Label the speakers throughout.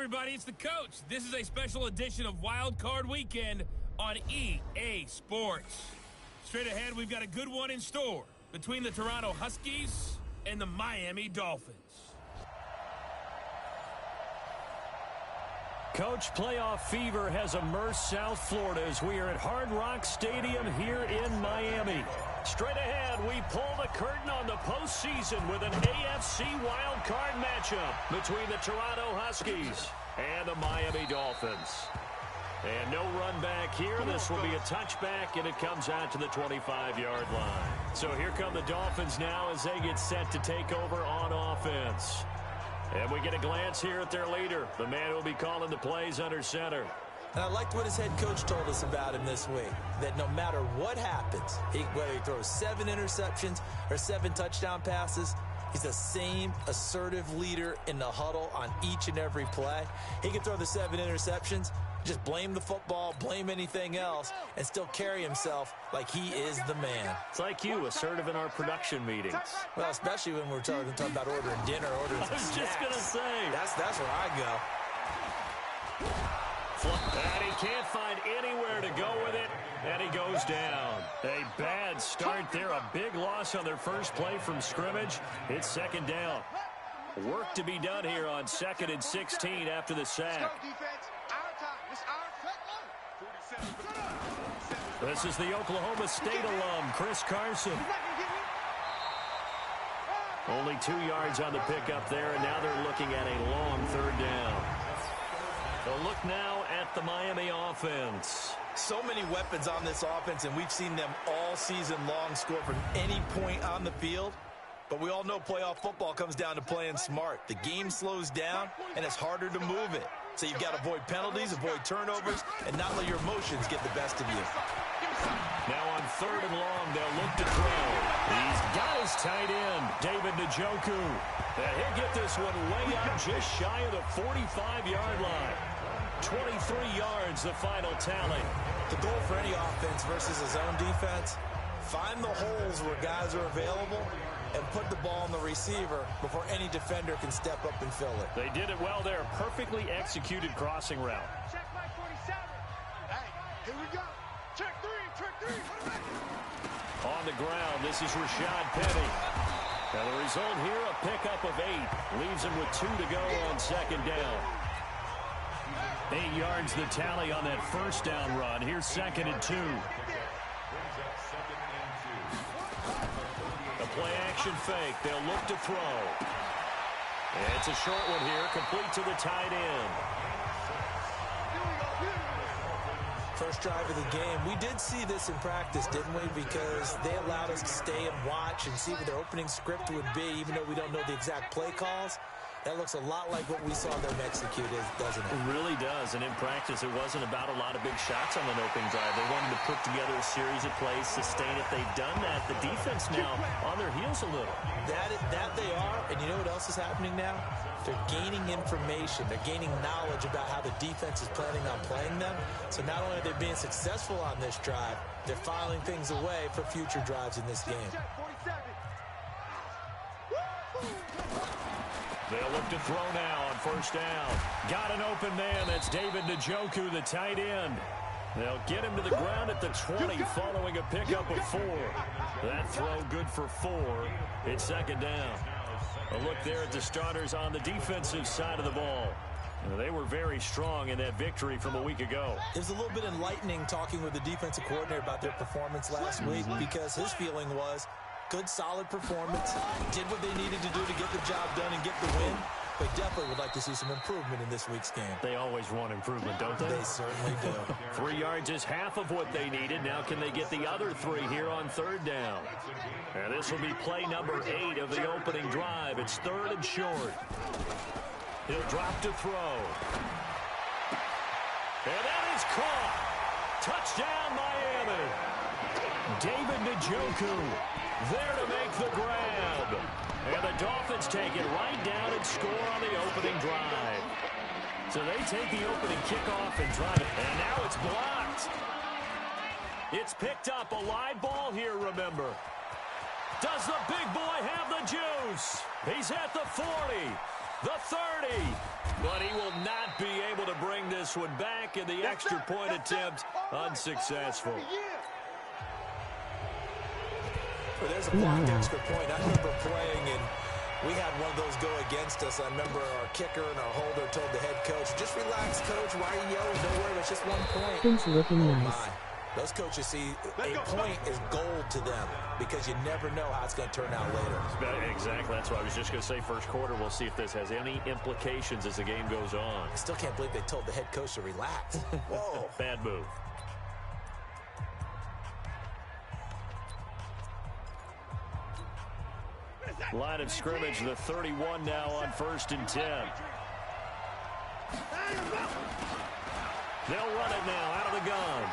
Speaker 1: everybody, it's the coach. This is a special edition of Wild Card Weekend on EA Sports. Straight ahead, we've got a good one in store between the Toronto Huskies and the Miami Dolphins.
Speaker 2: Coach, playoff fever has immersed South Florida as we are at Hard Rock Stadium here in Miami. Straight ahead, we pull the curtain on the postseason with an AFC wildcard matchup between the Toronto Huskies and the Miami Dolphins. And no run back here. This will be a touchback, and it comes out to the 25-yard line. So here come the Dolphins now as they get set to take over on offense. And we get a glance here at their leader, the man who will be calling the plays under center.
Speaker 3: And I liked what his head coach told us about him this week, that no matter what happens, whether he throws 7 interceptions or 7 touchdown passes, he's the same assertive leader in the huddle on each and every play. He can throw the 7 interceptions, just blame the football, blame anything else, and still carry himself like he is the man.
Speaker 2: It's like you, assertive in our production meetings.
Speaker 3: Well, especially when we're talking about ordering dinner, ordering some snacks.
Speaker 2: I was just going to say.
Speaker 3: That's where I go.
Speaker 2: And he can't find anywhere to go with it, and he goes down. A bad start there, a big loss on their first play from scrimmage. It's second down. Work to be done here on 2nd and 16 after the sack. This is the Oklahoma State alum, Chris Carson. Only 2 yards on the pickup there, and now they're looking at a long 3rd down. A look now at the Miami offense.
Speaker 3: So many weapons on this offense, and we've seen them all season long score from any point on the field. But we all know playoff football comes down to playing smart. The game slows down, and it's harder to move it. So you've got to avoid penalties, avoid turnovers, and not let your emotions get the best of you.
Speaker 2: Now on 3rd and long, they'll look to throw. He's got his tight end, David Njoku. And he'll get this one way up just shy of the 45-yard line. 23 yards, the final tally.
Speaker 3: The goal for any offense versus his own defense, find the holes where guys are available and put the ball on the receiver before any defender can step up and fill it.
Speaker 2: They did it well there. Perfectly executed crossing route.
Speaker 4: Check my 47. Hey, here we go. Check 3, check 3.
Speaker 2: On the ground, this is Rashad Penny. Now the result here, a pickup of 8. Leaves him with 2 to go on 2nd down. 8 yards the tally on that 1st down run. Here's 2nd and 2. A play-action fake. They'll look to throw. And it's a short one here, complete to the tight end.
Speaker 3: First drive of the game. We did see this in practice, didn't we? Because they allowed us to stay and watch and see what their opening script would be, even though we don't know the exact play calls. That looks a lot like what we saw them execute, doesn't it?
Speaker 2: It really does. And in practice, it wasn't about a lot of big shots on an opening drive. They wanted to put together a series of plays, sustain it. They've done that. The defense now on their heels a little.
Speaker 3: That they are. And you know what else is happening now? They're gaining information. They're gaining knowledge about how the defense is planning on playing them. So not only are they being successful on this drive, they're filing things away for future drives in this game.
Speaker 2: They'll look to throw now on 1st down. Got an open man. That's David Njoku, the tight end. They'll get him to the ground at the 20 following a pickup of 4. That throw good for 4. It's 2nd down. A look there at the starters on the defensive side of the ball. They were very strong in that victory from a week ago.
Speaker 3: It was a little bit enlightening talking with the defensive coordinator about their performance last week because his feeling was good, solid performance, did what they needed to do to get the job done and get the win, but definitely would like to see some improvement in this week's game.
Speaker 2: They always want improvement, don't they?
Speaker 3: They certainly do.
Speaker 2: 3 yards is half of what they needed. Now can they get the other 3 here on 3rd down? And this will be play number 8 of the opening drive. It's 3rd and short. He'll drop to throw. And that is caught. Touchdown, Miami. David Njoku there to make the grab. And the Dolphins take it right down and score on the opening drive. So they take the opening kickoff and drive it. And now it's blocked. It's picked up. A live ball here, remember. Does the big boy have the juice? He's at the 40, the 30, But he will not be able to bring this one back, and the extra point attempt unsuccessful.
Speaker 3: Well, there's a blocked extra point. I remember playing, and we had one of those go against us. I remember our kicker and our holder told the head coach, just relax, coach. Why are you yelling? Don't worry, it's just 1 point.
Speaker 5: Things looking nice.
Speaker 3: My. Those coaches see a point is gold to them because you never know how it's going to turn out later.
Speaker 2: Exactly. That's what I was just going to say. First quarter, we'll see if this has any implications as the game goes on.
Speaker 3: I still can't believe they told the head coach to relax. Whoa.
Speaker 2: Bad move. Line of scrimmage, the 31 now on 1st and 10. They'll run it now out of the gun.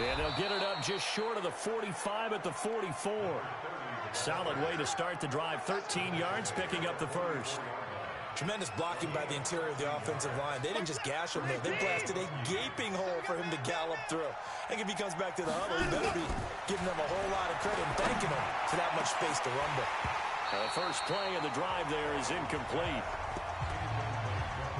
Speaker 2: And they'll get it up just short of the 45 at the 44. Solid way to start the drive. 13 yards, picking up the first.
Speaker 3: Tremendous blocking by the interior of the offensive line. They didn't just gash him there. They blasted a gaping hole for him to gallop through. I think if he comes back to the huddle, he better be giving them a whole lot of credit and thanking them for that much space to rumble.
Speaker 2: The first play of the drive there is incomplete.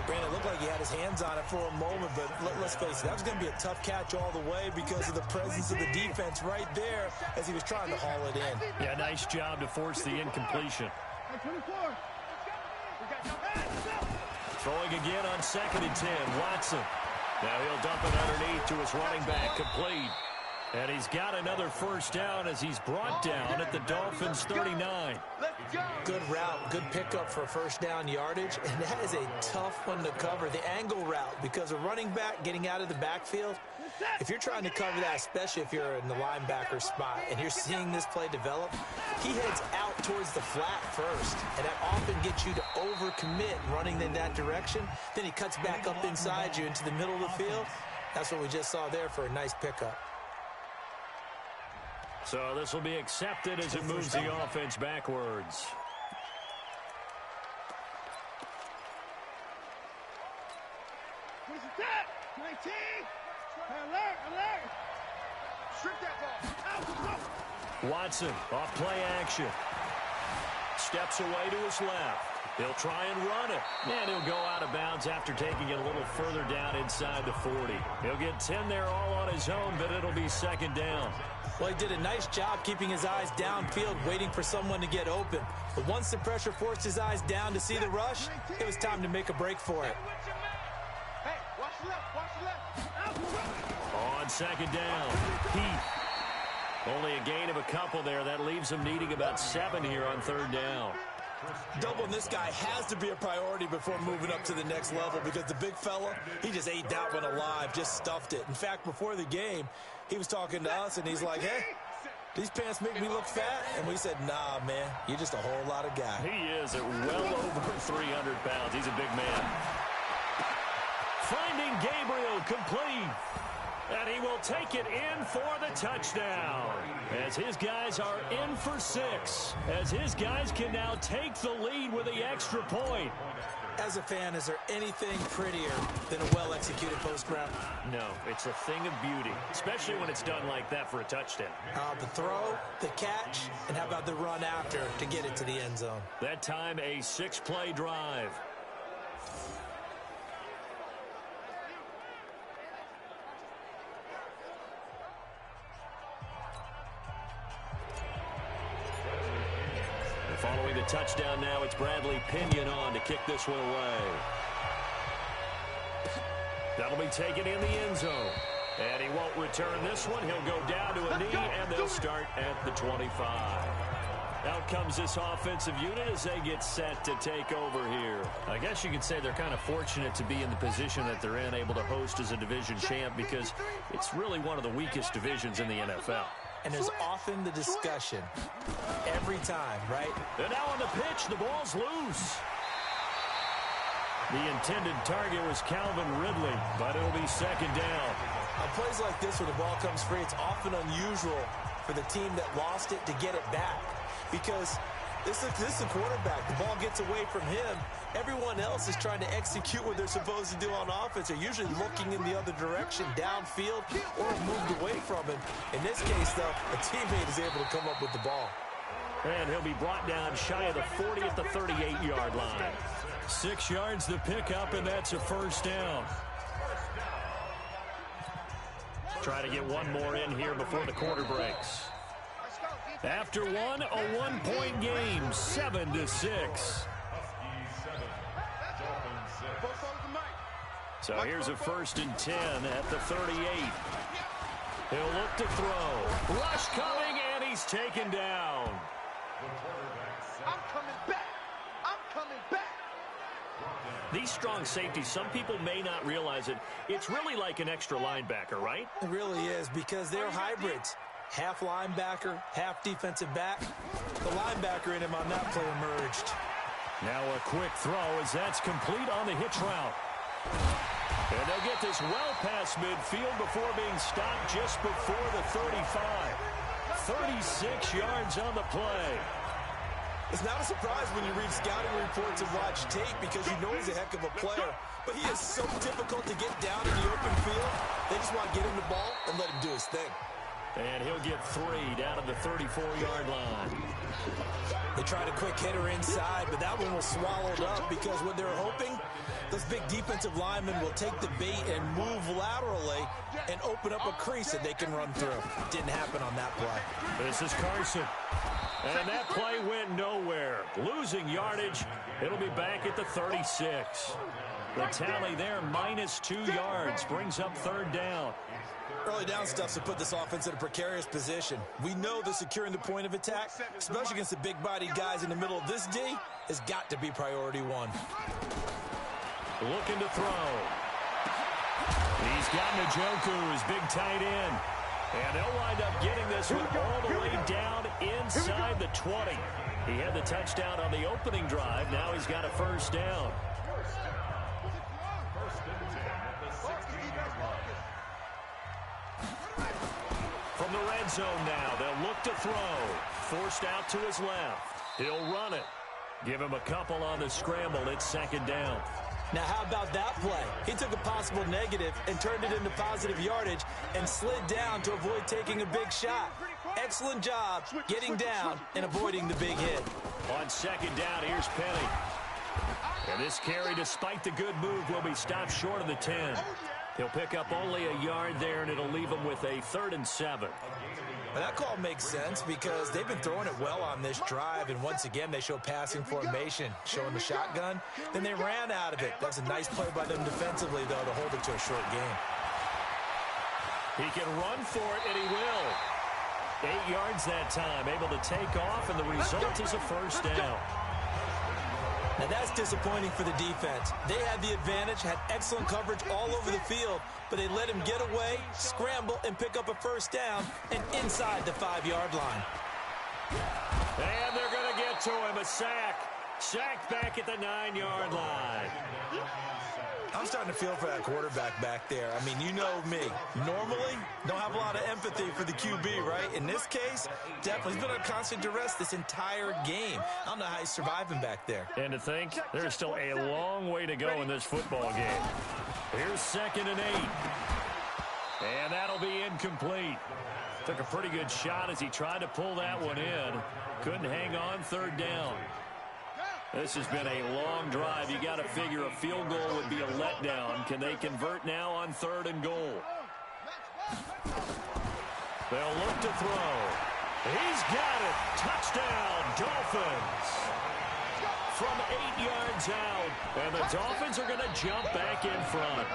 Speaker 3: Brandon, it looked like he had his hands on it for a moment, but let's face it, that was going to be a tough catch all the way because of the presence of the defense right there as he was trying to haul it in.
Speaker 2: Yeah, nice job to force the incompletion. Throwing again on 2nd and 10, Watson. Now he'll dump it underneath to his running back, complete. And he's got another first down as he's brought down at the Dolphins' 39.
Speaker 3: Good route, good pickup for first down yardage, and that is a tough one to cover, the angle route, because a running back getting out of the backfield, if you're trying to cover that, especially if you're in the linebacker spot and you're seeing this play develop, he heads out towards the flat first, and that often gets you to overcommit running in that direction. Then he cuts back up inside you into the middle of the field. That's what we just saw there for a nice pickup.
Speaker 2: So this will be accepted as it moves the offense backwards.
Speaker 4: Where's the tap? 19. Alert, alert. Strip that ball. Out.
Speaker 2: Watson off play action. Steps away to his left. He'll try and run it. And he'll go out of bounds after taking it a little further down inside the 40. He'll get 10 there all on his own, but it'll be 2nd down.
Speaker 3: Well, he did a nice job keeping his eyes downfield, waiting for someone to get open. But once the pressure forced his eyes down to see the rush, it was time to make a break for it.
Speaker 4: Hey, watch the left, watch the left.
Speaker 2: On 2nd down, Heath. Only a gain of a couple there. That leaves him needing about 7 here on 3rd down.
Speaker 3: Doubling this guy has to be a priority before moving up to the next level because the big fella, he just ate that one alive, just stuffed it. In fact, before the game, he was talking to us, and he's like, hey, these pants make me look fat. And we said, nah, man, you're just a whole lot of guy.
Speaker 2: He is at well over 300 pounds. He's a big man. Finding Gabriel, complete. And he will take it in for the touchdown. As his guys are in for 6. As his guys can now take the lead with the extra point.
Speaker 3: As a fan, is there anything prettier than a well-executed post route?
Speaker 2: No, it's a thing of beauty, especially when it's done like that for a touchdown.
Speaker 3: The throw, the catch, and how about the run after to get it to the end zone?
Speaker 2: That time, a 6-play drive. Following the touchdown now, it's Bradley Pinion on to kick this one away. That'll be taken in the end zone. And he won't return this one. He'll go down to a knee, and they'll start at the 25. Out comes this offensive unit as they get set to take over here. I guess you could say they're kind of fortunate to be in the position that they're in, able to host as a division champ, because it's really one of the weakest divisions in the NFL.
Speaker 3: And there's often the discussion every time, right?
Speaker 2: And now on the pitch, the ball's loose. The intended target was Calvin Ridley, but it'll be 2nd down.
Speaker 3: On plays like this where the ball comes free, it's often unusual for the team that lost it to get it back. Because this is a quarterback. The ball gets away from him. Everyone else is trying to execute what they're supposed to do on offense. They're usually looking in the other direction, downfield, or moved away from him. In this case, though, a teammate is able to come up with the ball.
Speaker 2: And he'll be brought down shy of the 40 at the 38-yard line. 6 yards to pick up, and that's a first down. Try to get one more in here before the quarter breaks. After one, a one-point game, 7-6. So here's a 1st and 10 at the 38. He'll look to throw. Rush coming, and he's taken down.
Speaker 4: I'm coming back. I'm coming back.
Speaker 2: These strong safeties, some people may not realize it. It's really like an extra linebacker, right?
Speaker 3: It really is, because they're hybrids. Half linebacker, half defensive back. The linebacker in him on that play emerged.
Speaker 2: Now a quick throw as that's complete on the hitch route. And they'll get this well past midfield before being stopped just before the 35. 36 yards on the play.
Speaker 3: It's not a surprise when you read scouting reports and watch tape, because you know he's a heck of a player. But he is so difficult to get down in the open field. They just want to get him the ball and let him do his thing.
Speaker 2: And he'll get 3 down to the 34-yard line.
Speaker 3: They tried a quick hitter inside, but that one was swallowed up, because what they're hoping, those big defensive linemen will take the bait and move laterally and open up a crease that they can run through. Didn't happen on that play.
Speaker 2: This is Carson. And that play went nowhere. Losing yardage. It'll be back at the 36. The tally there, -2 yards, brings up 3rd down.
Speaker 3: Early down stuff to put this offense in a precarious position. We know that securing the point of attack, especially against the big-bodied guys in the middle of this D, has got to be priority 1.
Speaker 2: Looking to throw. He's got Njoku, his big tight end. And they'll wind up getting this one all the way down inside the 20. He had the touchdown on the opening drive. Now he's got a 1st down. From the red zone now, they'll look to throw. Forced out to his left. He'll run it. Give him a couple on the scramble. It's 2nd down.
Speaker 3: Now, how about that play? He took a possible negative and turned it into positive yardage and slid down to avoid taking a big shot. Excellent job getting down and avoiding the big hit.
Speaker 2: On 2nd down, here's Penny. And this carry, despite the good move, will be stopped short of the 10. He'll pick up only a yard there, and it'll leave him with a 3rd and 7.
Speaker 3: Well, that call makes sense, because they've been throwing it well on this drive, and once again they show passing formation, showing the shotgun. Then they ran out of it. That's a nice play by them defensively, though, to hold it to a short game.
Speaker 2: He can run for it, and he will. 8 yards that time, able to take off, and the result is a 1st down.
Speaker 3: Now that's disappointing for the defense. They had the advantage, had excellent coverage all over the field, but they let him get away, scramble, and pick up a 1st down, and inside the 5-yard line.
Speaker 2: And they're going to get to him, a sack. Sacked back at the 9-yard line.
Speaker 3: I'm starting to feel for that quarterback back there. I mean, you know me. Normally, don't have a lot of empathy for the QB, right? In this case, definitely. He's been under constant duress this entire game. I don't know how he's surviving back there.
Speaker 2: And to think, there's still a long way to go in this football game. Here's 2nd and 8. And that'll be incomplete. Took a pretty good shot as he tried to pull that one in. Couldn't hang on, 3rd down. This has been a long drive. You got to figure a field goal would be a letdown. Can they convert now on 3rd and goal? They'll look to throw. He's got it. Touchdown, Dolphins. From 8 yards out. And the Dolphins are going to jump back in front.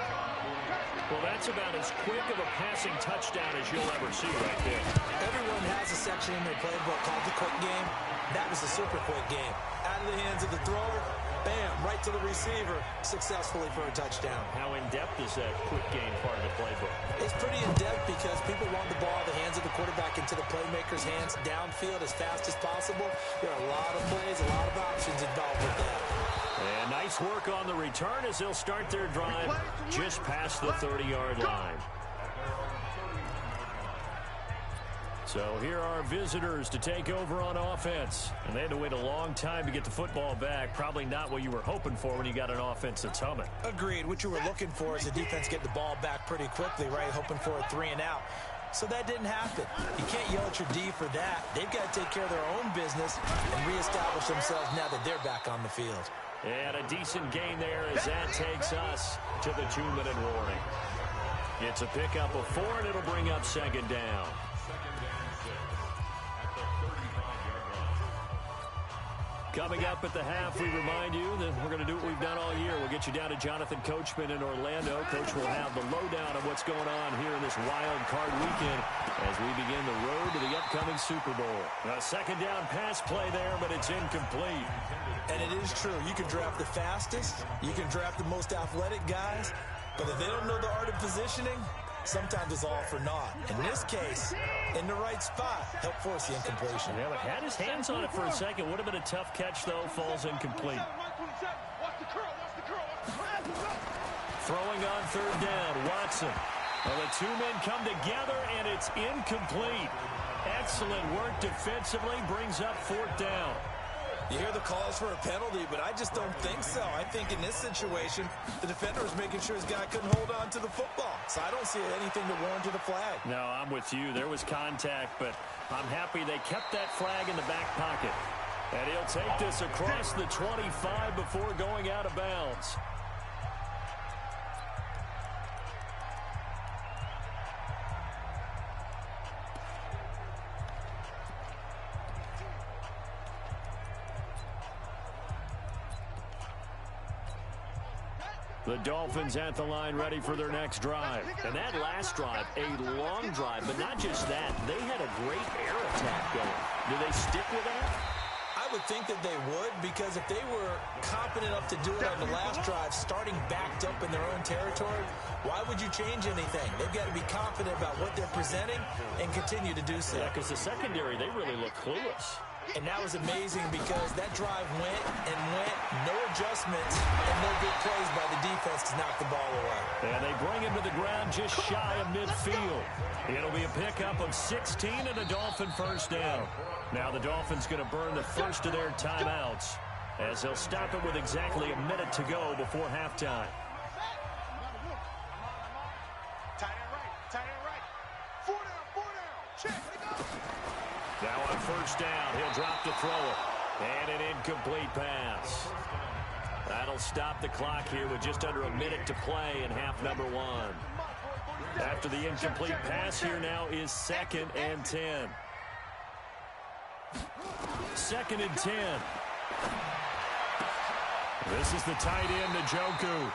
Speaker 2: Well, that's about as quick of a passing touchdown as you'll ever see right there.
Speaker 3: Everyone has a section in their playbook called the quick game. That was a super quick game. Out of the hands of the thrower, bam, right to the receiver, successfully for a touchdown.
Speaker 2: How in-depth is that quick game part of the playbook?
Speaker 3: It's pretty in-depth because people want the ball out of the hands of the quarterback into the playmaker's hands downfield as fast as possible. There are a lot of plays, a lot of options involved with that.
Speaker 2: And nice work on the return as they'll start their drive just past the 30-yard line. So here are visitors to take over on offense. And they had to wait a long time to get the football back. Probably not what you were hoping for when you got an offense that's humming.
Speaker 3: Agreed. What you were looking for is the defense get the ball back pretty quickly, right? Hoping for a 3 and out. So that didn't happen. You can't yell at your D for that. They've got to take care of their own business and reestablish themselves now that they're back on the field.
Speaker 2: And a decent gain there as that takes us to the 2-minute warning. It's a pickup of 4, and it'll bring up second down. Coming up at the half, we remind you that we're going to do what we've done all year. We'll get you down to Jonathan Coachman in Orlando. Coach will have the lowdown of what's going on here in this wild card weekend as we begin the road to the upcoming Super Bowl. A second down pass play there, but it's incomplete.
Speaker 3: And it is true. You can draft the fastest. You can draft the most athletic guys. But if they don't know the art of positioning, sometimes it's all for naught. In this case, in the right spot, help force the incompletion.
Speaker 2: Yeah, but had his hands on it for a second. Would have been a tough catch, though. Falls incomplete. Throwing on third down, Watson. Well, the two men come together, and it's incomplete. Excellent work defensively. Brings up fourth down.
Speaker 3: You hear the calls for a penalty, but I just don't think so. I think in this situation, the defender was making sure his guy couldn't hold on to the football. So I don't see anything to warrant a flag.
Speaker 2: No, I'm with you. There was contact, but I'm happy they kept that flag in the back pocket. And he'll take this across the 25 before going out of bounds. The Dolphins at the line ready for their next drive. And that last drive, a long drive, but not just that. They had a great air attack going. Do they stick with that?
Speaker 3: I would think that they would, because if they were confident enough to do it on the last drive, starting backed up in their own territory, why would you change anything? They've got to be confident about what they're presenting and continue to do so.
Speaker 2: Yeah, because the secondary, they really look clueless.
Speaker 3: And that was amazing because that drive went and went, no adjustments, and no big plays by the defense to knock the ball away.
Speaker 2: And they bring him to the ground just shy of midfield. It'll be a pickup of 16 and a Dolphin first down. Now the Dolphins going to burn the first of their timeouts as they'll stop it with exactly a minute to go before halftime.
Speaker 4: Tight end right. 4 down. Check.
Speaker 2: Now on first down, he'll drop to throw it. And an incomplete pass. That'll stop the clock here with just under a minute to play in half number 1. After the incomplete pass, here now is 2nd and 10. 2nd and 10. This is the tight end, Njoku.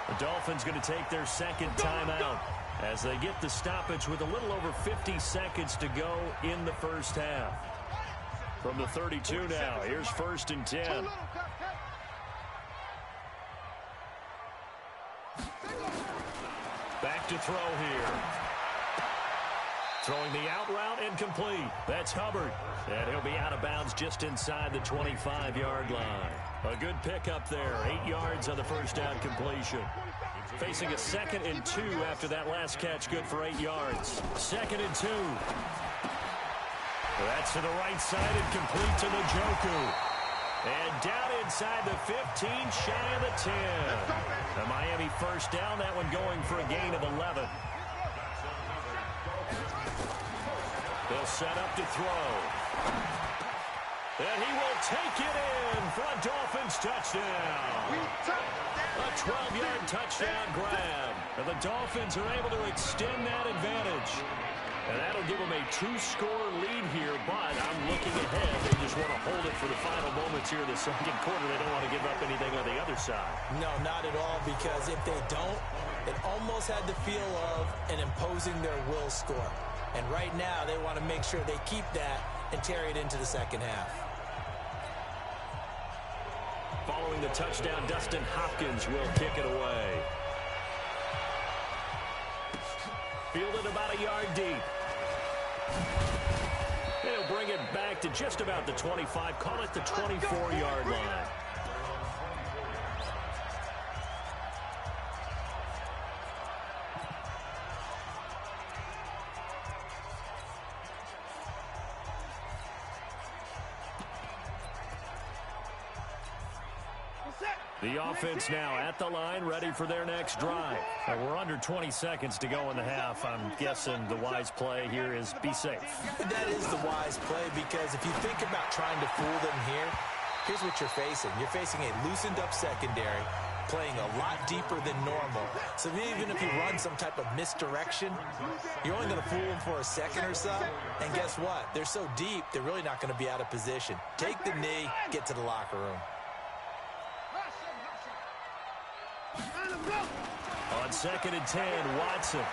Speaker 2: The Dolphins going to take their second timeout as they get the stoppage with a little over 50 seconds to go in the first half. From the 32 now, here's 1st and 10. Back to throw here. Throwing the out route incomplete. That's Hubbard. And he'll be out of bounds just inside the 25-yard line. A good pickup there. 8 yards on the first down completion. Facing a 2nd and 2 after that last catch. Good for 8 yards. 2nd and 2. That's to the right side and complete to Njoku. And down inside the 15, shy of the 10. The Miami first down, that one going for a gain of 11. They'll set up to throw. And he will take it in for a Dolphins touchdown. A 12-yard touchdown grab. And the Dolphins are able to extend that advantage. And that'll give them a 2-score lead here, but I'm looking ahead. They just want to hold it for the final moments here in the second quarter. They don't want to give up anything on the other side.
Speaker 3: No, not at all, because if they don't, it almost had the feel of an imposing their will score. And right now, they want to make sure they keep that and carry it into the second half.
Speaker 2: Following the touchdown, Dustin Hopkins will kick it away. Fielded about a yard deep. They'll bring it back to just about the 25. Call it the 24-yard line. The offense now at the line, ready for their next drive. And we're under 20 seconds to go in the half. I'm guessing the wise play here is be safe.
Speaker 3: That is the wise play, because if you think about trying to fool them here, Here's what you're facing. You're facing a loosened up secondary, playing a lot deeper than normal. So even if you run some type of misdirection, you're only going to fool them for a second or so. And guess what? They're so deep, they're really not going to be out of position. Take the knee, get to the locker room.
Speaker 2: On 2nd and 10, Watson.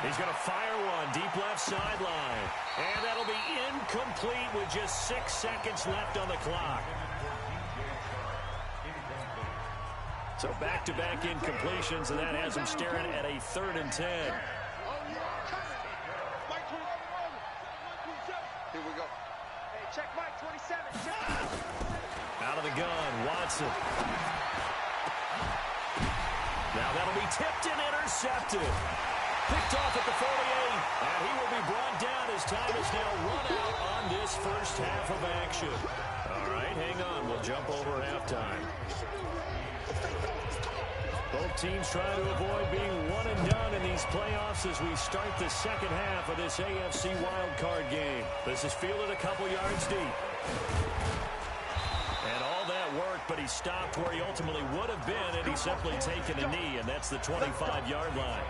Speaker 2: He's going to fire one deep left sideline. And that'll be incomplete with just 6 seconds left on the clock. So back-to-back incompletions, and that has him staring at a 3rd and 10.
Speaker 4: Here we go. Hey, check Mike 27.
Speaker 2: Out of the gun, Watson. Now that'll be tipped and intercepted. Picked off at the 48, and he will be brought down as time is now run out on this first half of action. All right, hang on. We'll jump over halftime. Both teams trying to avoid being one and done in these playoffs as we start the second half of this AFC wildcard game. This is fielded a couple yards deep. And all that work, but he stopped where he ultimately would have been, and he's simply taken a knee, and that's the 25-yard line.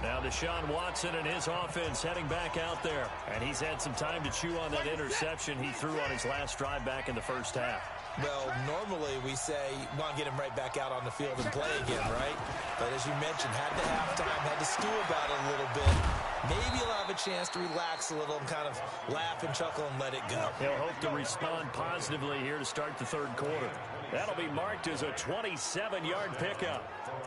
Speaker 2: Now Deshaun Watson and his offense heading back out there. And he's had some time to chew on that interception he threw on his last drive back in the first half.
Speaker 3: Well, normally we say you want to get him right back out on the field and play again, right? But as you mentioned, had the halftime, had to stew about it a little bit. Maybe he'll have a chance to relax a little and kind of laugh and chuckle and let it go.
Speaker 2: He'll hope to respond positively here to start the third quarter. That'll be marked as a 27-yard pickup.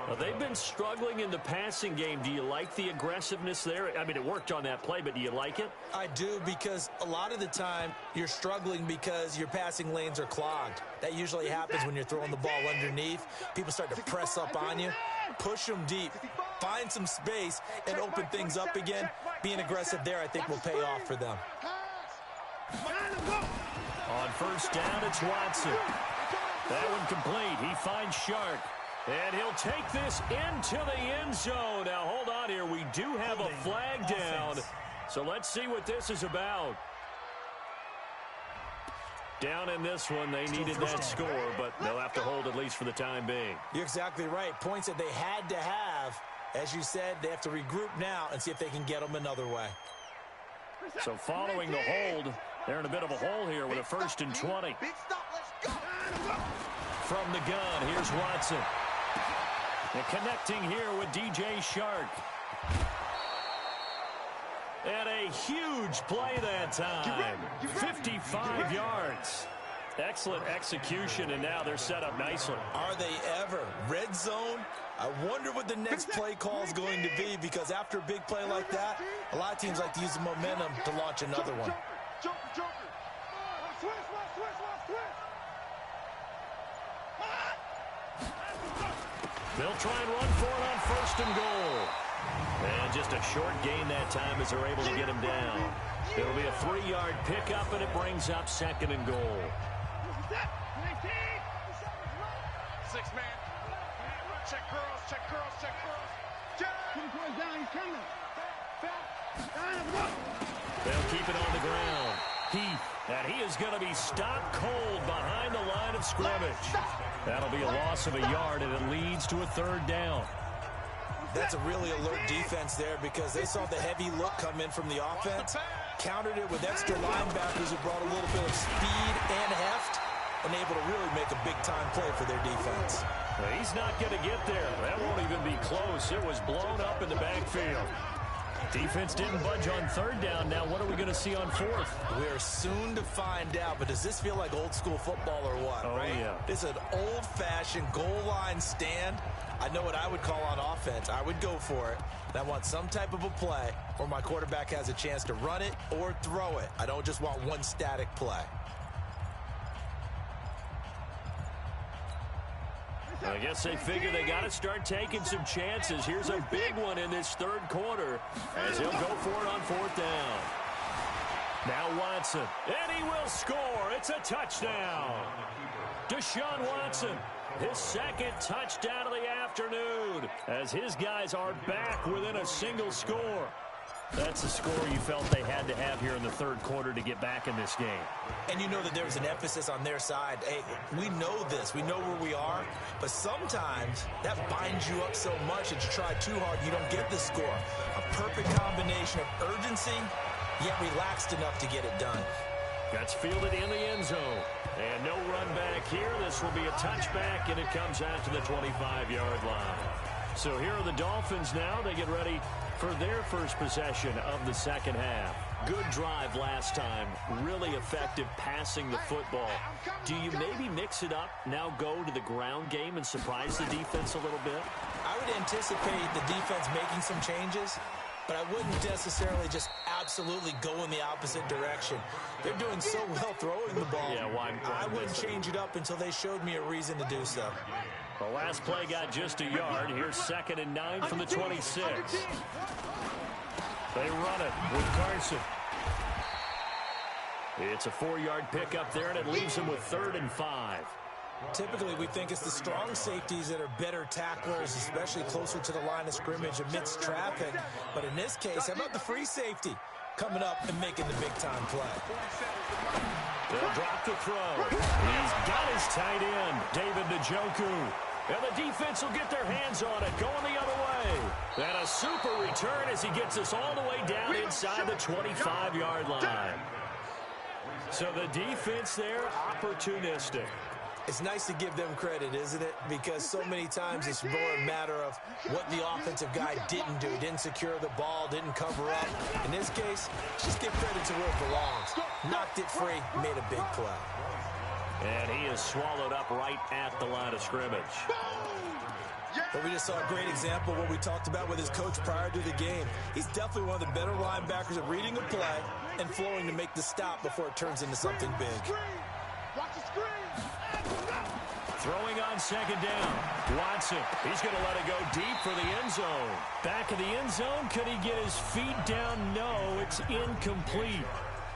Speaker 2: Now, they've been struggling in the passing game. Do you like the aggressiveness there? I mean, it worked on that play, but do you like it?
Speaker 3: I do, because a lot of the time you're struggling because your passing lanes are clogged. That usually happens when you're throwing the ball underneath. People start to press up on you. Push them deep. Find some space and open things up again. Being aggressive there, I think, will pay off for them.
Speaker 2: On first down, it's Watson. That one complete. He finds Shark. And he'll take this into the end zone. Now, hold on here. We do have a flag down. So let's see what this is about. Down in this one, they needed that score, but they'll have to hold at least for the time being.
Speaker 3: You're exactly right. Points that they had to have. As you said, they have to regroup now and see if they can get them another way.
Speaker 2: So following the hold, they're in a bit of a hole here with a 1st and 20.
Speaker 4: Big stop, let's go.
Speaker 2: From the gun, here's Watson. And connecting here with DJ Shark. And a huge play that time. 55 yards. Excellent execution, and now they're set up nicely.
Speaker 3: Are they ever? Red zone? I wonder what the next play call is going to be, because after a big play like that, a lot of teams like to use the momentum to launch another one.
Speaker 2: They'll try and run for it on 1st and goal. And just a short gain that time as they're able to get him down. It'll be a 3-yard pickup, and it brings up 2nd and goal.
Speaker 4: 6-man. Check curls, check curls, check curls. Down, he's coming.
Speaker 2: They'll keep it on the ground. Heath, and he is going to be stopped cold behind the line of scrimmage. That'll be a loss of a yard, and it leads to a 3rd down.
Speaker 3: That's a really alert defense there, because they saw the heavy look come in from the offense, countered it with extra linebackers who brought a little bit of speed and heft, and able to really make a big-time play for their defense.
Speaker 2: Well, he's not going to get there. That won't even be close. It was blown up in the backfield. Defense didn't budge on 3rd down. Now what are we going to see on 4th?
Speaker 3: We're soon to find out, but does this feel like old-school football or what?
Speaker 2: Oh,
Speaker 3: right?
Speaker 2: Yeah.
Speaker 3: This is an old-fashioned goal line stand. I know what I would call on offense. I would go for it. And I want some type of a play where my quarterback has a chance to run it or throw it. I don't just want one static play.
Speaker 2: I guess they figure they got to start taking some chances. Here's a big one in this 3rd quarter as he'll go for it on 4th down. Now Watson, and he will score. It's a touchdown. Deshaun Watson, his 2nd touchdown of the afternoon, as his guys are back within a single score. That's the score you felt they had to have here in the third quarter to get back in this game.
Speaker 3: And you know that there was an emphasis on their side. Hey, we know this. We know where we are. But sometimes that binds you up so much that you try too hard, you don't get the score. A perfect combination of urgency, yet relaxed enough to get it done.
Speaker 2: That's fielded in the end zone. And no run back here. This will be a touchback, and it comes out to the 25-yard line. So here are the Dolphins now. They get ready for their first possession of the second half. Good drive last time. Really effective passing the football. Do you maybe mix it up, now go to the ground game and surprise the defense a little bit?
Speaker 3: I would anticipate the defense making some changes, but I wouldn't necessarily just absolutely go in the opposite direction. They're doing so well throwing the ball.
Speaker 2: Yeah, why
Speaker 3: I wouldn't change it up until they showed me a reason to do so.
Speaker 2: The last play got just a yard. Here's 2nd and 9 from the 26. They run it with Carson. It's a 4-yard pickup there, and it leaves them with 3rd and 5.
Speaker 3: Typically, we think it's the strong safeties that are better tacklers, especially closer to the line of scrimmage amidst traffic. But in this case, how about the free safety coming up and making the big-time play?
Speaker 2: They'll drop the throw. He's got his tight end, David Njoku. And the defense will get their hands on it, going the other way. And a super return as he gets us all the way down inside the 25-yard line. So the defense there, opportunistic.
Speaker 3: It's nice to give them credit, isn't it? Because so many times it's more a matter of what the offensive guy didn't do. Didn't secure the ball, didn't cover up. In this case, just give credit to where it belongs. Knocked it free, made a big play.
Speaker 2: And he is swallowed up right at the line of scrimmage.
Speaker 3: But we just saw a great example of what we talked about with his coach prior to the game. He's definitely one of the better linebackers at reading a play and flowing to make the stop before it turns into something big.
Speaker 2: Throwing on 2nd down. Watson, he's going to let it go deep for the end zone. Back of the end zone, could he get his feet down? No, it's incomplete.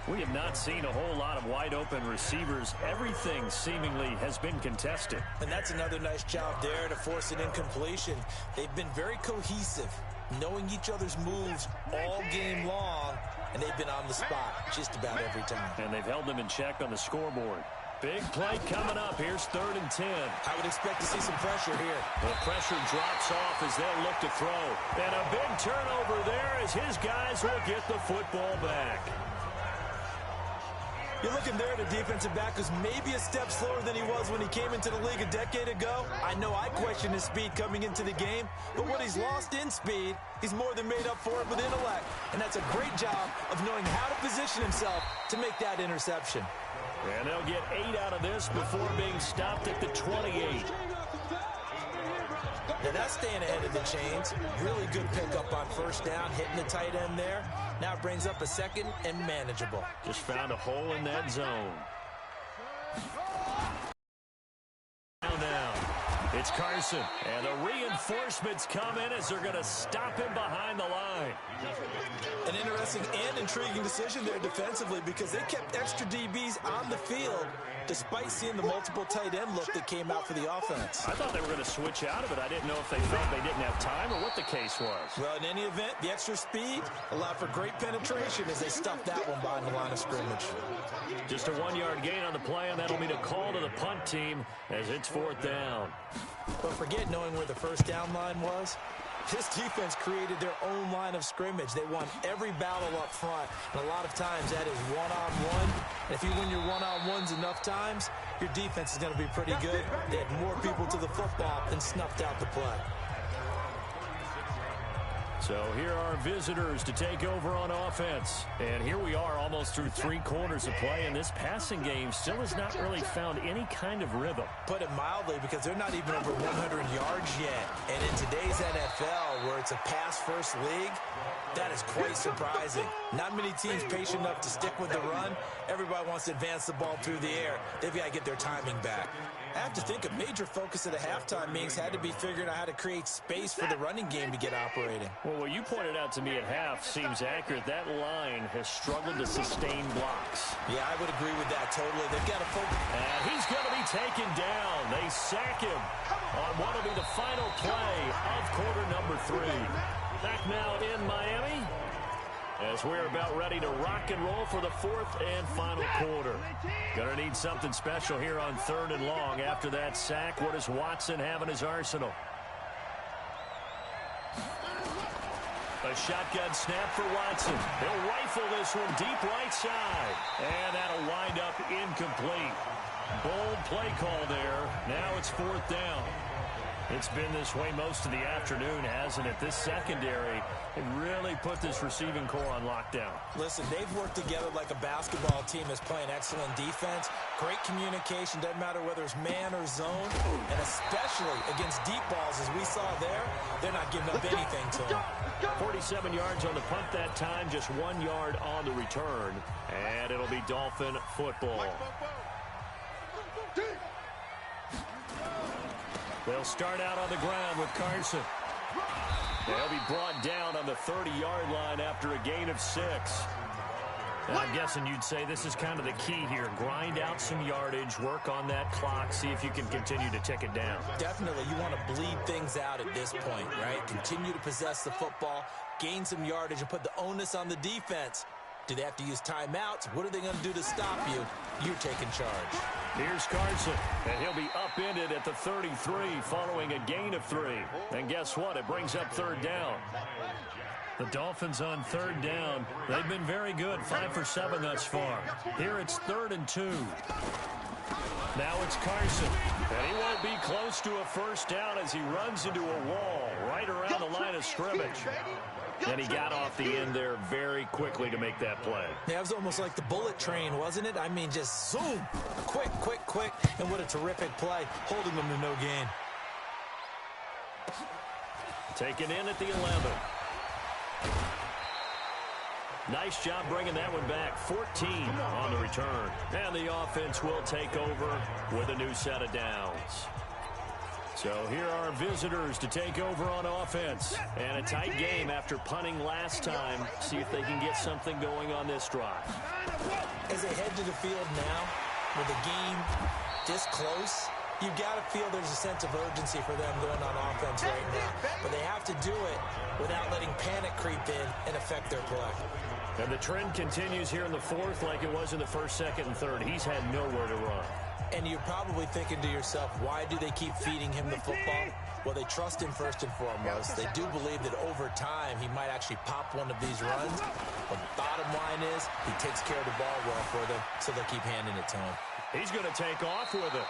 Speaker 2: We have not seen a whole lot of wide-open receivers. Everything seemingly has been contested.
Speaker 3: And that's another nice job there to force an incompletion. They've been very cohesive, knowing each other's moves all game long, and they've been on the spot just about every time.
Speaker 2: And they've held them in check on the scoreboard. Big play coming up. Here's 3rd and 10.
Speaker 3: I would expect to see some pressure here.
Speaker 2: The pressure drops off as they'll look to throw. And a big turnover there as his guys will get the football back.
Speaker 3: You're looking there at a defensive back who's maybe a step slower than he was when he came into the league a decade ago. I know I questioned his speed coming into the game, but what he's lost in speed, he's more than made up for it with intellect. And that's a great job of knowing how to position himself to make that interception.
Speaker 2: And they'll get 8 out of this before being stopped at the 28.
Speaker 3: Now that's staying ahead of the chains. Really good pickup on 1st down, hitting the tight end there. Now it brings up a 2nd and manageable.
Speaker 2: Just found a hole in that zone. Now, it's Carson. And the reinforcements come in as they're going to stop him behind the line.
Speaker 3: An interesting and intriguing decision there defensively because they kept extra DBs on the field despite seeing the multiple tight end look that came out for the offense.
Speaker 2: I thought they were going to switch out of it. I didn't know if they felt they didn't have time or what the case was.
Speaker 3: Well, in any event, the extra speed allowed for great penetration as they stuffed that one behind the line of scrimmage.
Speaker 2: Just a 1-yard gain on the play, and that'll mean a call to the punt team as it's 4th down.
Speaker 3: But forget knowing where the 1st down line was. This defense created their own line of scrimmage. They won every battle up front, and a lot of times that is one-on-one. And if you win your one-on-ones enough times, your defense is going to be pretty good. They had more people to the football and snuffed out the play.
Speaker 2: So here are visitors to take over on offense. And here we are almost through 3 quarters of play, and this passing game still has not really found any kind of rhythm.
Speaker 3: Put it mildly, because they're not even over 100 yards yet. And in today's NFL, where it's a pass-first league, that is quite surprising. Not many teams patient enough to stick with the run. Everybody wants to advance the ball through the air. They've got to get their timing back. I have to think a major focus of the halftime meetings had to be figuring out how to create space for the running game to get operating.
Speaker 2: Well, what you pointed out to me at half seems accurate. That line has struggled to sustain blocks.
Speaker 3: Yeah, I would agree with that totally. They've got to focus.
Speaker 2: And he's going to be taken down. They sack him on what will be the final play of quarter number 3. Back now in Miami, as we're about ready to rock and roll for the fourth and final quarter. Gonna need something special here on 3rd and long. After that sack, what does Watson have in his arsenal? A shotgun snap for Watson. He'll rifle this one deep right side. And that'll wind up incomplete. Bold play call there. Now it's 4th down. It's been this way most of the afternoon, hasn't it? This secondary, it really put this receiving core on lockdown.
Speaker 3: Listen, they've worked together like a basketball team that's playing excellent defense. Great communication, doesn't matter whether it's man or zone. And especially against deep balls, as we saw there, they're not giving up anything to them.
Speaker 2: 47 yards on the punt that time, just 1 yard on the return. And it'll be Dolphin football. They'll start out on the ground with Carson. They'll be brought down on the 30-yard line after a gain of 6. Now, I'm guessing you'd say this is kind of the key here. Grind out some yardage, work on that clock, see if you can continue to tick it down.
Speaker 3: Definitely. You want to bleed things out at this point, right? Continue to possess the football, gain some yardage, and put the onus on the defense. Do they have to use timeouts? What are they going to do to stop you? You're taking charge.
Speaker 2: Here's Carson, and he'll be upended at the 33 following a gain of 3. And guess what? It brings up 3rd down. The Dolphins on 3rd down. They've been very good, 5 for 7 thus far. Here it's 3rd and 2. Now it's Carson, and he won't be close to a first down as he runs into a wall right around the line of scrimmage. And he got off the end there very quickly to make that play.
Speaker 3: Yeah, it was almost like the bullet train, wasn't it? I mean, just zoom, quick, quick, quick, and what a terrific play, holding them to no gain.
Speaker 2: Taken in at the 11. Nice job bringing that one back. 14 on the return. And the offense will take over with a new set of downs. So here are visitors to take over on offense. And a tight game after punting last time. See if they can get something going on this drive.
Speaker 3: As they head to the field now, with the game this close, you've got to feel there's a sense of urgency for them going on offense right now. But they have to do it without letting panic creep in and affect their play.
Speaker 2: And the trend continues here in the 4th like it was in the 1st, 2nd, and 3rd. He's had nowhere to run.
Speaker 3: And you're probably thinking to yourself, why do they keep feeding him the football? Well, they trust him first and foremost. They do believe that over time he might actually pop one of these runs. But bottom line is he takes care of the ball well for them, so they'll keep handing it to him.
Speaker 2: He's going to take off with it.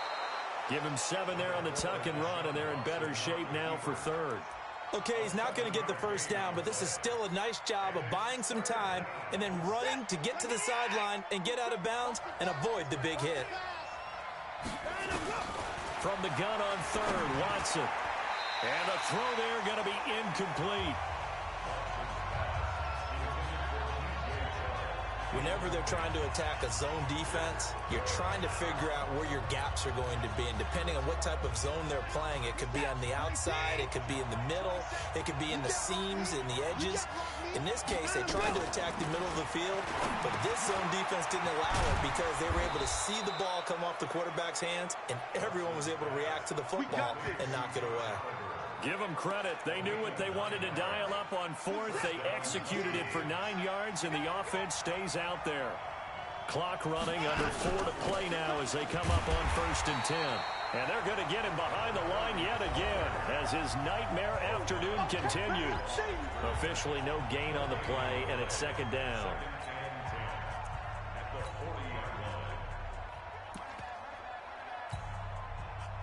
Speaker 2: Give him 7 there on the tuck and run, and they're in better shape now for 3rd.
Speaker 3: Okay, he's not going to get the first down, but this is still a nice job of buying some time and then running to get to the sideline and get out of bounds and avoid the big hit.
Speaker 2: From the gun on 3rd, Watson. And the throw there going to be incomplete.
Speaker 3: Whenever they're trying to attack a zone defense, you're trying to figure out where your gaps are going to be. And depending on what type of zone they're playing, it could be on the outside, it could be in the middle, it could be in the seams, in the edges. In this case, they tried to attack the middle of the field, but this zone defense didn't allow it because they were able to see the ball come off the quarterback's hands, and everyone was able to react to the football and knock it away.
Speaker 2: Give them credit. They knew what they wanted to dial up on 4th. They executed it for 9 yards, and the offense stays out there. Clock running, under 4 to play now as they come up on 1st and 10. And they're going to get him behind the line yet again as his nightmare afternoon continues. Officially no gain on the play, and it's 2nd down.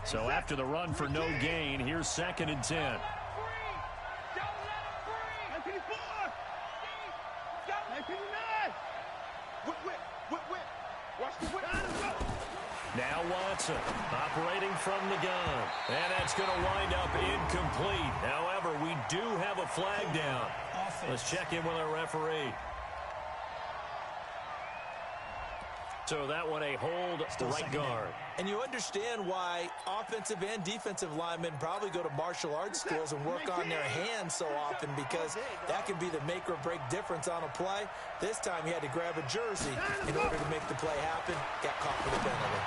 Speaker 2: So after the run for no gain, here's 2nd and 10. Now Watson operating from the gun. And that's going to wind up incomplete. However, we do have a flag down. Let's check in with our referee. So that one a hold right guard.
Speaker 3: And you understand why offensive and defensive linemen probably go to martial arts schools and work on their hands so often, because that can be the make or break difference on a play. This time he had to grab a jersey in order to make the play happen. Got caught for the penalty.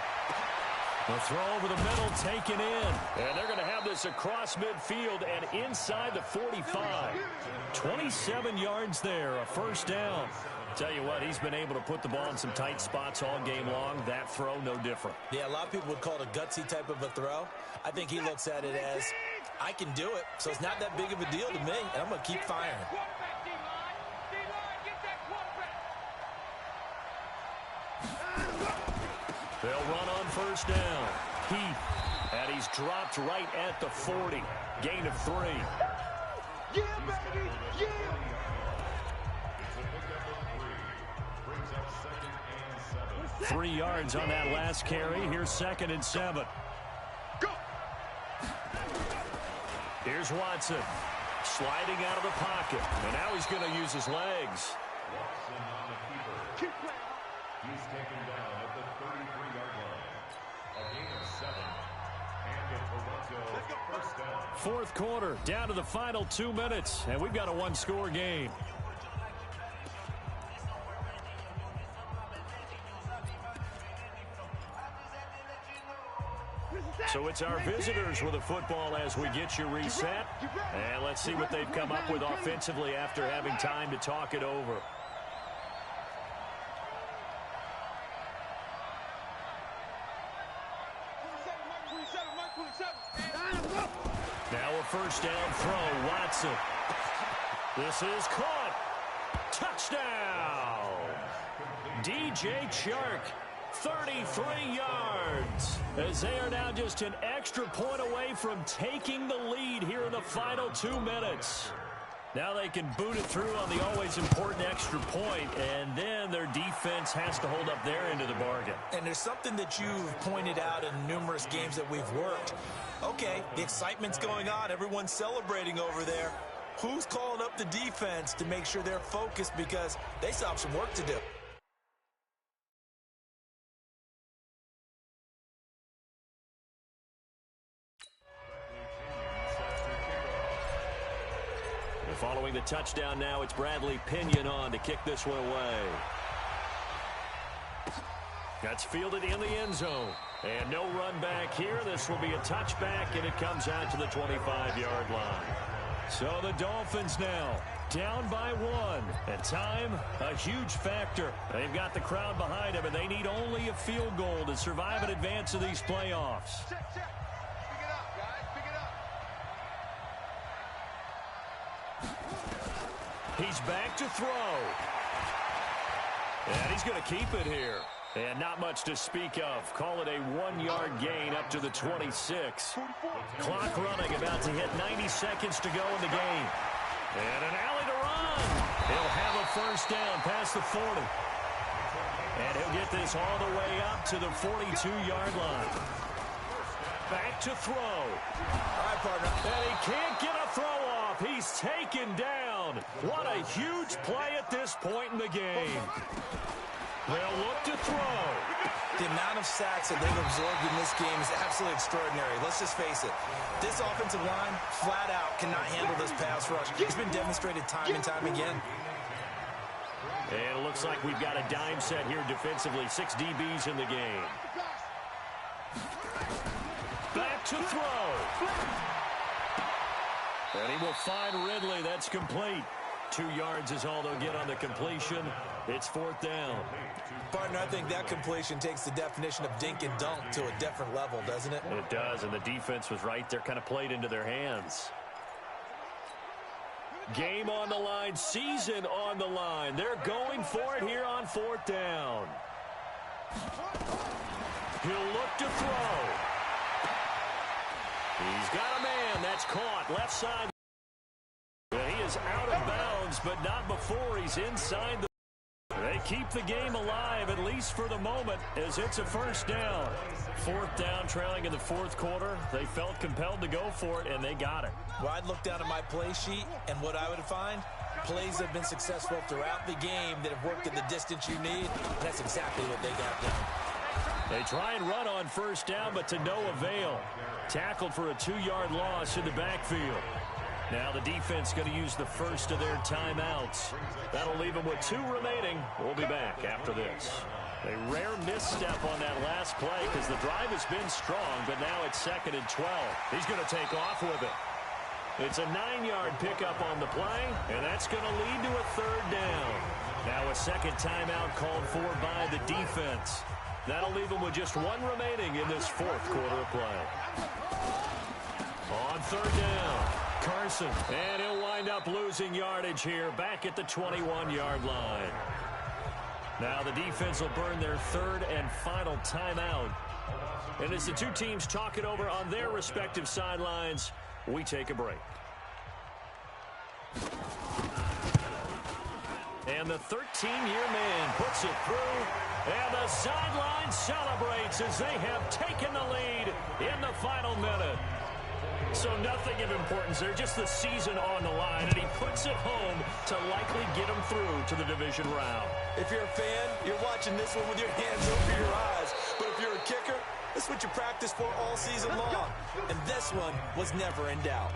Speaker 2: The throw over the middle taken in. And they're going to have this across midfield and inside the 45. 27 yards there, a first down. Tell you what, he's been able to put the ball in some tight spots all game long. That throw, no different.
Speaker 3: Yeah, a lot of people would call it a gutsy type of a throw. I think he looks at it as, I can do it, so it's not that big of a deal to me, and I'm going to keep firing.
Speaker 2: They'll run on first down. Heath, and he's dropped right at the 40. Gain of 3.
Speaker 4: Yeah, baby, yeah.
Speaker 2: 3 yards on that last carry. Here's 2nd and 7.
Speaker 4: Go.
Speaker 2: Here's Watson. Sliding out of the pocket. And now he's going to use his legs.
Speaker 4: Keep playing.
Speaker 5: He's taken down at the 33-yard line. A gain of 7. And a Toronto first down.
Speaker 2: Fourth quarter, down to the final 2 minutes. And we've got a one-score game. So it's our visitors with the football as we get you reset. And let's see what they've come up with offensively after having time to talk it over. Now a first down throw, Watson. This is caught. Touchdown! DJ Chark. 33 yards as they are now just an extra point away from taking the lead here in the final 2 minutes. Now they can boot it through on the always important extra point, and then their defense has to hold up their end of the bargain.
Speaker 3: And there's something that you've pointed out in numerous games that we've worked. Okay, the excitement's going on. Everyone's celebrating over there. Who's calling up the defense to make sure they're focused because they still have some work to do?
Speaker 2: Following the touchdown now, it's Bradley Pinion on to kick this one away. That's fielded in the end zone. And no run back here. This will be a touchback, and it comes out to the 25-yard line. So the Dolphins now down by 1. And time, a huge factor. They've got the crowd behind them, and they need only a field goal to survive and advance to these playoffs. He's back to throw. And he's going to keep it here. And not much to speak of. Call it a 1-yard gain up to the 26. Clock running, about to hit 90 seconds to go in the game. And an alley to run. He'll have a first down past the 40. And he'll get this all the way up to the 42-yard line. Back to throw.
Speaker 3: All right, partner.
Speaker 2: And he can't get a throw off. He's taken down. What a huge play at this point in the game. They'll look to throw.
Speaker 3: The amount of sacks that they've absorbed in this game is absolutely extraordinary. Let's just face it. This offensive line, flat out, cannot handle this pass rush. It's been demonstrated time and time again.
Speaker 2: And it looks like we've got a dime set here defensively. 6 DBs in the game. Back to throw. And he will find Ridley. That's complete. 2 yards is all they'll get on the completion. It's 4th down.
Speaker 3: Partner, I think that completion takes the definition of dink and dunk to a different level, doesn't it?
Speaker 2: It does, and the defense was right there, kind of played into their hands. Game on the line, season on the line. They're going for it here on 4th down. He'll look to throw. He's got a man. That's caught. Left side. He is out of bounds, but not before he's inside the... They keep the game alive, at least for the moment, as it's a first down. 4th down, trailing in the 4th quarter. They felt compelled to go for it, and they got it.
Speaker 3: Well, I'd look down at my play sheet, and what I would find, plays have been successful throughout the game that have worked at the distance you need. That's exactly what they got done.
Speaker 2: They try and run on first down, but to no avail. Tackled for a 2-yard loss in the backfield. Now the defense going to use the first of their timeouts. That'll leave them with 2 remaining. We'll be back after this. A rare misstep on that last play because the drive has been strong, but now it's 2nd and 12. He's going to take off with it. It's a 9-yard pickup on the play, and that's going to lead to a 3rd down. Now a second timeout called for by the defense. That'll leave them with just 1 remaining in this 4th quarter of play. On 3rd down, Carson, and he'll wind up losing yardage here back at the 21-yard line. Now the defense will burn their 3rd and final timeout. And as the two teams talk it over on their respective sidelines, we take a break. And the 13-year man puts it through, and the sideline celebrates as they have taken the lead in the final minute. So nothing of importance there, just the season on the line, and he puts it home to likely get them through to the division round.
Speaker 3: If you're a fan, you're watching this one with your hands over your eyes. But if you're a kicker, this is what you practice for all season long. And this one was never in doubt.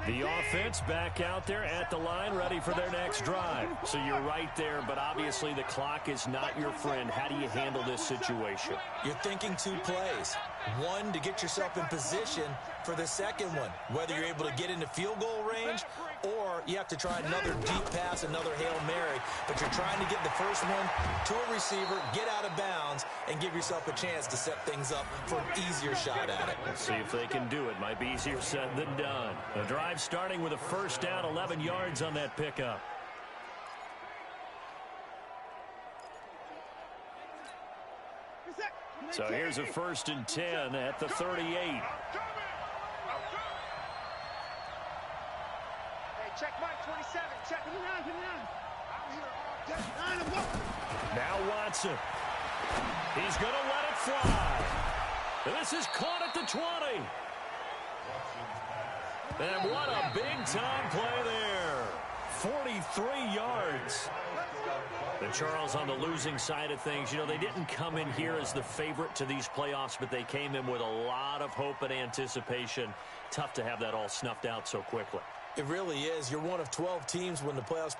Speaker 2: The offense back out there at the line, ready for their next drive. So you're right there, but obviously the clock is not your friend. How do you handle this situation?
Speaker 3: You're thinking 2 plays. One, to get yourself in position for the second one, whether you're able to get into field goal range or you have to try another deep pass, another Hail Mary, but you're trying to get the first one to a receiver, get out of bounds, and give yourself a chance to set things up for an easier shot at it.
Speaker 2: Let's see if they can do it. Might be easier said than done. The drive starting with a 1st down, 11 yards on that pickup. So here's a 1st and 10 at the 38.
Speaker 4: Hey, check Mike 27. Check him out. I'm here all day.
Speaker 2: Now Watson. He's going to let it fly. This is caught at the 20. And what a big-time play there. 43 yards. The Charles on the losing side of things, you know, they didn't come in here as the favorite to these playoffs, but they came in with a lot of hope and anticipation. Tough to have that all snuffed out so quickly.
Speaker 3: It really is. You're one of 12 teams when the playoffs